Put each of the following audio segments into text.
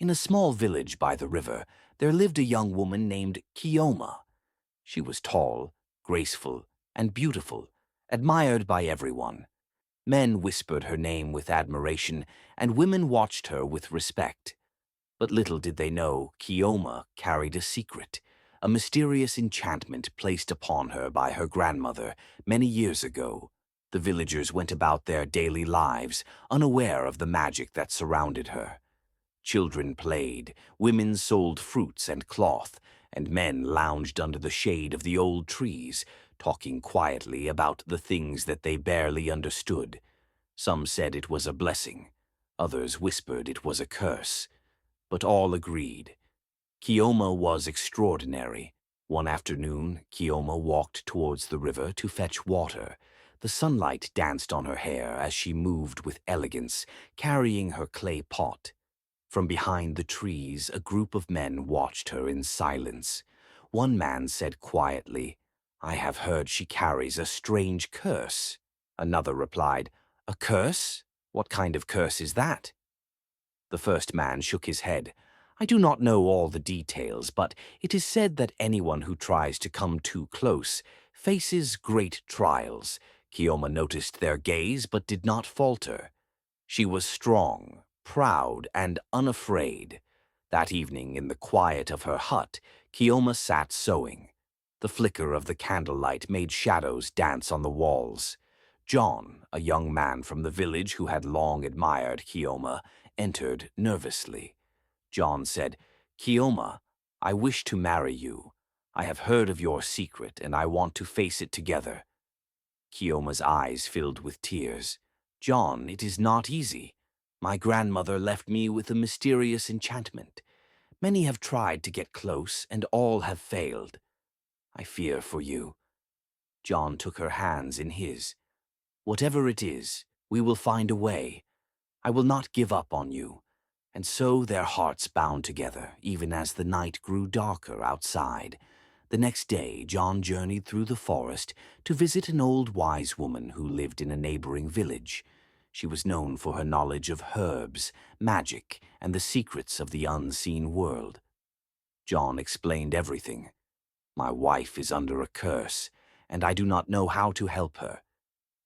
In a small village by the river, there lived a young woman named Chioma. She was tall, graceful, and beautiful, admired by everyone. Men whispered her name with admiration, and women watched her with respect. But little did they know, Chioma carried a secret, a mysterious enchantment placed upon her by her grandmother many years ago. The villagers went about their daily lives, unaware of the magic that surrounded her. Children played, women sold fruits and cloth, and men lounged under the shade of the old trees, talking quietly about the things that they barely understood. Some said it was a blessing, others whispered it was a curse, but all agreed. Chioma was extraordinary. One afternoon, Chioma walked towards the river to fetch water. The sunlight danced on her hair as she moved with elegance, carrying her clay pot. From behind the trees, a group of men watched her in silence. One man said quietly, "I have heard she carries a strange curse." Another replied, "A curse? What kind of curse is that?" The first man shook his head. "I do not know all the details, but it is said that anyone who tries to come too close faces great trials." Chioma noticed their gaze but did not falter. She was strong, proud, and unafraid. That evening, in the quiet of her hut, Chioma sat sewing. The flicker of the candlelight made shadows dance on the walls. John, a young man from the village who had long admired Chioma, entered nervously. John said, "Chioma, I wish to marry you. I have heard of your secret, and I want to face it together." Chioma's eyes filled with tears. "John, it is not easy. My grandmother left me with a mysterious enchantment. Many have tried to get close, and all have failed. I fear for you." John took her hands in his. "Whatever it is, we will find a way. I will not give up on you." And so their hearts bound together, even as the night grew darker outside. The next day, John journeyed through the forest to visit an old wise woman who lived in a neighboring village. She was known for her knowledge of herbs, magic, and the secrets of the unseen world. John explained everything. "My wife is under a curse, and I do not know how to help her."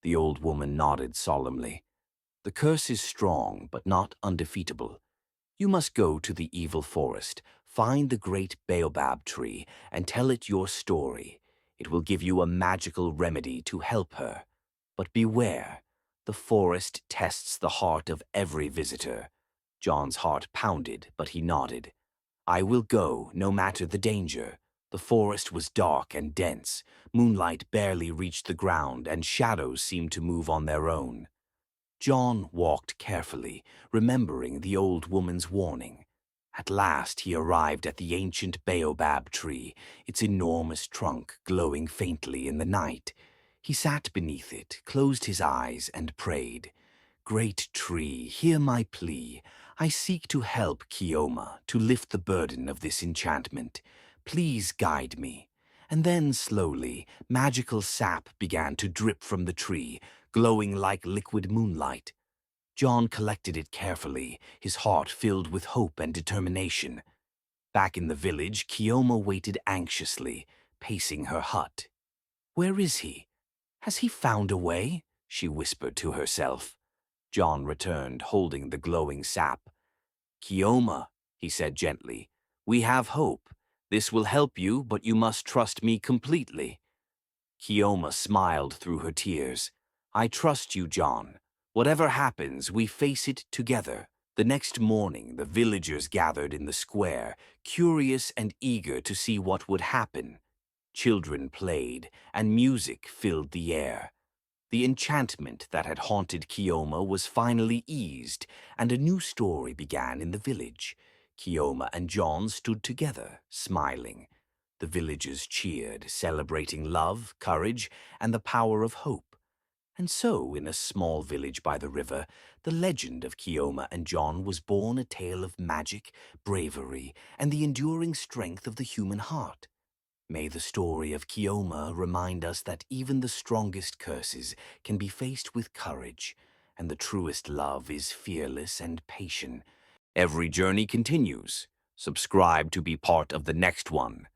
The old woman nodded solemnly. "The curse is strong, but not undefeatable. You must go to the evil forest, find the great baobab tree, and tell it your story. It will give you a magical remedy to help her. But beware, the forest tests the heart of every visitor." John's heart pounded, but he nodded. "I will go, no matter the danger." The forest was dark and dense. Moonlight barely reached the ground, and shadows seemed to move on their own. John walked carefully, remembering the old woman's warning. At last he arrived at the ancient baobab tree, its enormous trunk glowing faintly in the night. He sat beneath it, closed his eyes, and prayed. "Great tree, hear my plea. I seek to help Chioma, to lift the burden of this enchantment. Please guide me." And then, slowly, magical sap began to drip from the tree, glowing like liquid moonlight. John collected it carefully, his heart filled with hope and determination. Back in the village, Chioma waited anxiously, pacing her hut. "Where is he? Has he found a way?" she whispered to herself. John returned, holding the glowing sap. "Chioma," he said gently, "we have hope. This will help you, but you must trust me completely." Chioma smiled through her tears. "I trust you, John. Whatever happens, we face it together." The next morning, the villagers gathered in the square, curious and eager to see what would happen. Children played, and music filled the air. The enchantment that had haunted Chioma was finally eased, and a new story began in the village. Chioma and John stood together, smiling. The villagers cheered, celebrating love, courage, and the power of hope. And so, in a small village by the river, the legend of Chioma and John was born, a tale of magic, bravery, and the enduring strength of the human heart. May the story of Chioma remind us that even the strongest curses can be faced with courage, and the truest love is fearless and patient. Every journey continues. Subscribe to be part of the next one.